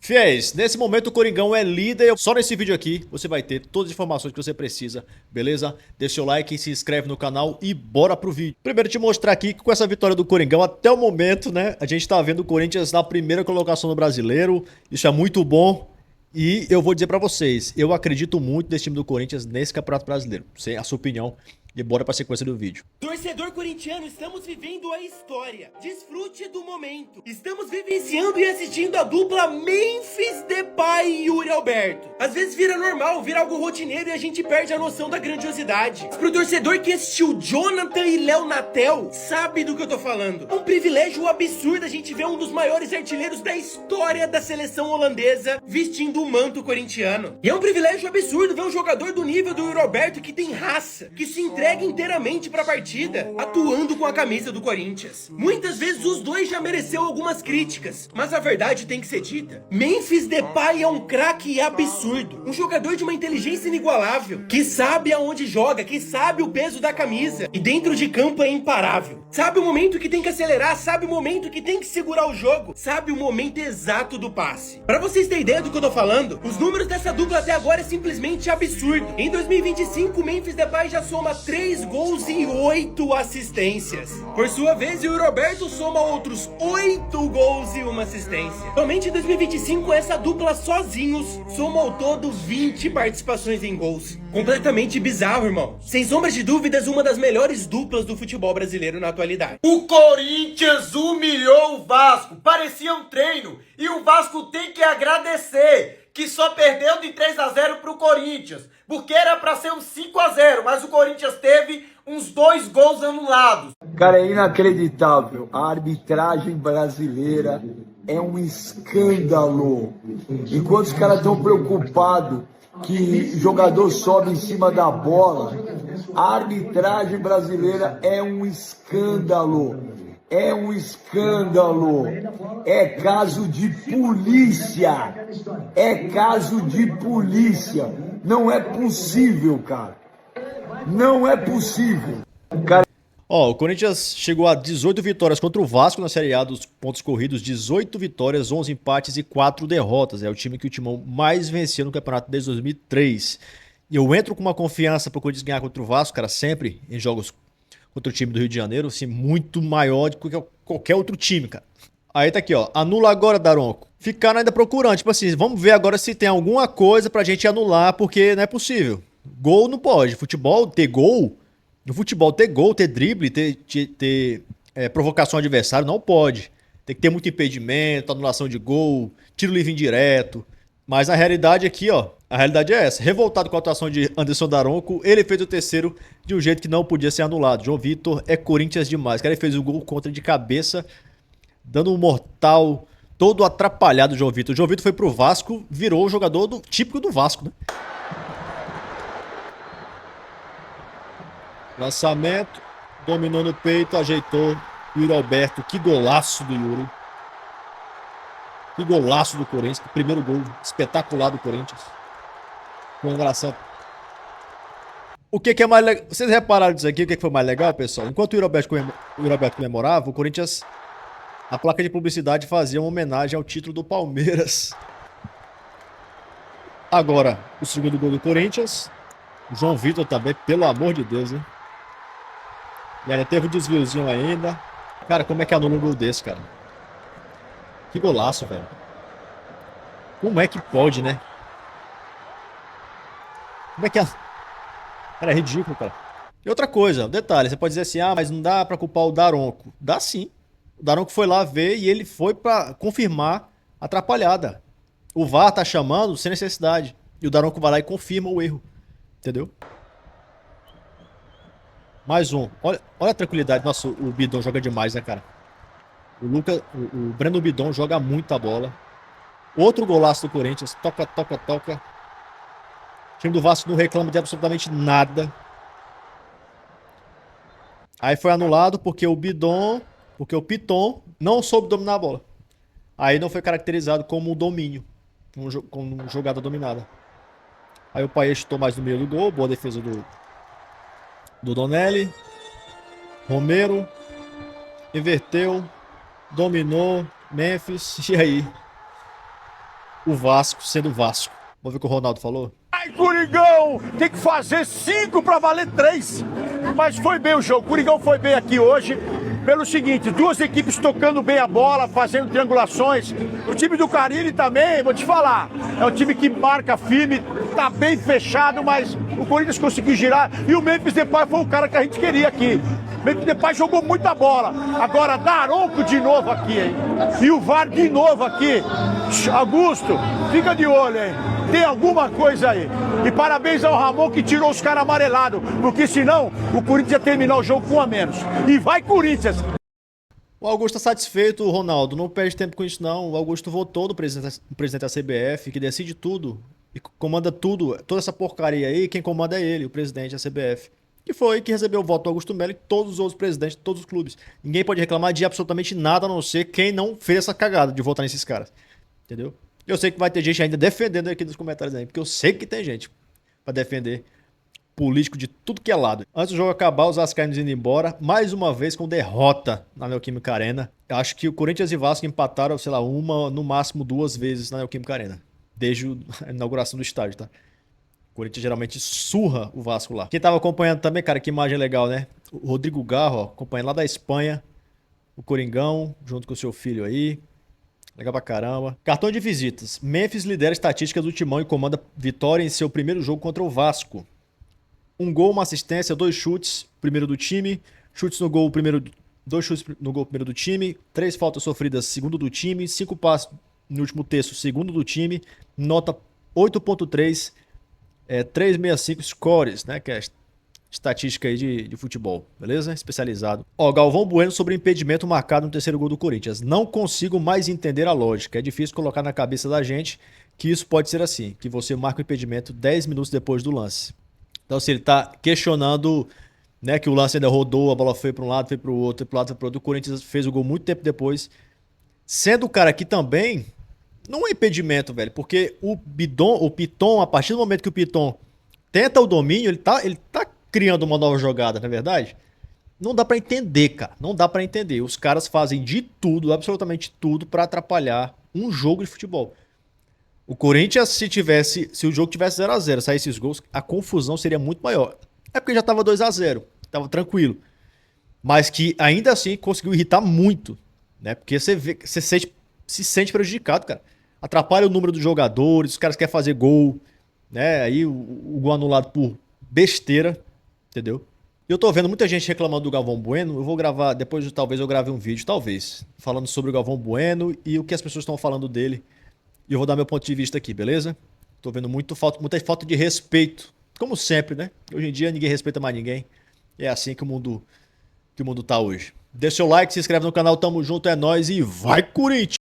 Fiéis, nesse momento o Coringão é líder. Só nesse vídeo aqui você vai ter todas as informações que você precisa, beleza? Deixa o like, se inscreve no canal e bora pro vídeo. Primeiro te mostrar aqui que com essa vitória do Coringão, até o momento, né? A gente tá vendo o Corinthians na primeira colocação no Brasileiro. Isso é muito bom. E eu vou dizer pra vocês, eu acredito muito nesse time do Corinthians nesse Campeonato Brasileiro. Sem a sua opinião. E bora pra sequência do vídeo. Torcedor corintiano, estamos vivendo a história. Desfrute do momento. Estamos vivenciando e assistindo a dupla Memphis Depay e Yuri Alberto. Às vezes vira normal, vira algo rotineiro e a gente perde a noção da grandiosidade. Mas pro torcedor que assistiu Jonathan e Léo Natel, sabe do que eu tô falando. É um privilégio absurdo a gente ver um dos maiores artilheiros da história da seleção holandesa vestindo o manto corintiano. E é um privilégio absurdo ver um jogador do nível do Yuri Alberto que tem raça, que se entrega inteiramente pra partida, atuando com a camisa do Corinthians. Muitas vezes os dois já mereceu algumas críticas, mas a verdade tem que ser dita. Memphis Depay é um craque absurdo, um jogador de uma inteligência inigualável, que sabe aonde joga, que sabe o peso da camisa, e dentro de campo é imparável. Sabe o momento que tem que acelerar, sabe o momento que tem que segurar o jogo, sabe o momento exato do passe. Pra vocês terem ideia do que eu tô falando, os números dessa dupla até agora é simplesmente absurdo. Em 2025, Memphis Depay já soma 3 gols e 8 assistências. Por sua vez, o Roberto soma outros 8 gols e 1 assistência. Somente em 2025, essa dupla sozinhos soma ao todo 20 participações em gols. Completamente bizarro, irmão. Sem sombras de dúvidas, uma das melhores duplas do futebol brasileiro na atualidade. O Corinthians humilhou o Vasco. Parecia um treino. E o Vasco tem que agradecer que só perdeu de 3-0 pro Corinthians. Porque era pra ser um 5-0, mas o Corinthians teve uns 2 gols anulados. Cara, é inacreditável. A arbitragem brasileira é um escândalo. Enquanto os caras estão preocupados que jogador sobe em cima da bola, a arbitragem brasileira é um escândalo. É um escândalo. É caso de polícia. É caso de polícia. Não é possível, cara. Não é possível. Cara... Ó, o Corinthians chegou a 18 vitórias contra o Vasco na Série A dos pontos corridos, 18 vitórias, 11 empates e 4 derrotas. É o time que o Timão mais venceu no campeonato desde 2003. E eu entro com uma confiança para o Corinthians ganhar contra o Vasco, cara, sempre em jogos contra o time do Rio de Janeiro, assim, muito maior do que qualquer outro time, cara. Aí tá aqui, ó, anula agora, Daronco. Ficaram ainda procurando, tipo assim, vamos ver agora se tem alguma coisa pra gente anular, porque não é possível. Gol não pode. Futebol, ter gol, no futebol ter gol, ter drible, ter provocação ao adversário, não pode. Tem que ter muito impedimento, anulação de gol, tiro livre indireto. Mas a realidade aqui, ó, a realidade é essa. Revoltado com a atuação de Anderson Daronco, ele fez o terceiro de um jeito que não podia ser anulado. João Vitor é Corinthians demais. Cara, ele fez o gol contra de cabeça, dando um mortal, todo atrapalhado o João Vitor. O João Vitor foi pro Vasco, virou o jogador típico do Vasco, né? Lançamento, dominou no peito, ajeitou. Yuri Alberto, que golaço do Yuri. Que golaço do Corinthians, que primeiro gol espetacular do Corinthians. Foi engraçado. O que é mais legal? Vocês repararam disso aqui? O que foi mais legal, pessoal? Enquanto o Yuri Alberto comemorava, o Corinthians, a placa de publicidade fazia uma homenagem ao título do Palmeiras. Agora, o segundo gol do Corinthians. O João Vitor também, pelo amor de Deus, hein? E ainda teve um desviozinho ainda. Cara, como é que anula um gol desse, cara? Que golaço, velho. Como é que pode, né? Como é que... Cara, é ridículo, cara. E outra coisa, um detalhe. Você pode dizer assim, ah, mas não dá pra culpar o Daronco. Dá sim. O Daronco foi lá ver e ele foi pra confirmar a atrapalhada. O VAR tá chamando sem necessidade. E o Daronco vai lá e confirma o erro. Entendeu? Mais um. Olha a tranquilidade. Nossa, o Bidon joga demais, né, cara? O Breno Bidon joga muita bola. Outro golaço do Corinthians. Toca, toca, toca. O time do Vasco não reclama de absolutamente nada. Aí foi anulado porque o Piton não soube dominar a bola. Aí não foi caracterizado como um domínio. Como uma jogada dominada. Aí o Paes chutou mais no meio do gol. Boa defesa do Donelli. Romero. Inverteu. Dominou. Memphis. E aí? o Vasco sendo Vasco. Vamos ver o que o Ronaldo falou? Ai, Coringão! Tem que fazer 5 para valer 3. Mas foi bem o jogo. Coringão foi bem aqui hoje. Pelo seguinte, duas equipes tocando bem a bola, fazendo triangulações. O time do Carille também, vou te falar, é um time que marca firme, tá bem fechado, mas o Corinthians conseguiu girar e o Memphis Depay foi o cara que a gente queria aqui. O Memphis Depay jogou muita bola. Agora Daronco de novo aqui, hein? E o VAR de novo aqui. Augusto, fica de olho, hein? Tem alguma coisa aí. E parabéns ao Ramon que tirou os caras amarelados, porque senão o Corinthians ia terminar o jogo com um a menos. E vai Corinthians! O Augusto está satisfeito, Ronaldo. Não perde tempo com isso, não. O Augusto votou no presidente da CBF, que decide tudo e comanda tudo. Toda essa porcaria aí, quem comanda é ele, o presidente da CBF. Que foi que recebeu o voto do Augusto Melo e todos os outros presidentes de todos os clubes. Ninguém pode reclamar de absolutamente nada, a não ser quem não fez essa cagada de votar nesses caras. Entendeu? Eu sei que vai ter gente ainda defendendo aqui nos comentários aí, porque eu sei que tem gente pra defender político de tudo que é lado. Antes do jogo acabar, os vascaínos indo embora, mais uma vez com derrota na Neoquímica Arena. Eu acho que o Corinthians e Vasco empataram, sei lá, uma, no máximo 2 vezes na Neoquímica Arena, desde a inauguração do estádio, tá? O Corinthians geralmente surra o Vasco lá. Quem tava acompanhando também, cara, que imagem legal, né? O Rodrigo Garro, ó, acompanhando lá da Espanha, o Coringão, junto com o seu filho aí. Legal pra caramba. Cartão de visitas. Memphis lidera a estatística do Timão e comanda vitória em seu primeiro jogo contra o Vasco. 1 gol, uma assistência, 2 chutes, primeiro do time. Chutes no gol, primeiro, 2 chutes no gol, primeiro do time. 3 faltas sofridas, segundo do time. 5 passes no último terço, segundo do time. Nota 8.3, 365 scores, né? Que é estatística aí de futebol, beleza? Especializado. Ó, Galvão Bueno sobre impedimento marcado no terceiro gol do Corinthians. Não consigo mais entender a lógica. É difícil colocar na cabeça da gente que isso pode ser assim, que você marca o impedimento 10 minutos depois do lance. Então, se ele tá questionando, né, que o lance ainda rodou, a bola foi para um lado, foi para o outro, foi para o lado, foi para o outro, o Corinthians fez o gol muito tempo depois. Sendo o cara aqui também, não é impedimento, velho, porque o Piton, a partir do momento que o Piton tenta o domínio, ele tá criando uma nova jogada, na verdade. Não dá pra entender, cara. Não dá pra entender. Os caras fazem de tudo, absolutamente tudo, pra atrapalhar um jogo de futebol. O Corinthians, se o jogo tivesse 0-0, saísse esses gols, a confusão seria muito maior. É porque já tava 2-0, tava tranquilo. Mas que ainda assim conseguiu irritar muito, né? Porque você se sente prejudicado, cara. Atrapalha o número dos jogadores, os caras querem fazer gol, né? Aí o gol anulado por besteira. Entendeu? Eu tô vendo muita gente reclamando do Galvão Bueno. Eu vou gravar, depois talvez eu grave um vídeo, talvez, falando sobre o Galvão Bueno e o que as pessoas estão falando dele. E eu vou dar meu ponto de vista aqui, beleza? Tô vendo muita falta de respeito. Como sempre, né? Hoje em dia ninguém respeita mais ninguém. É assim que o mundo tá hoje. Deixa seu like, se inscreve no canal, tamo junto, é nóis e vai Corinthians!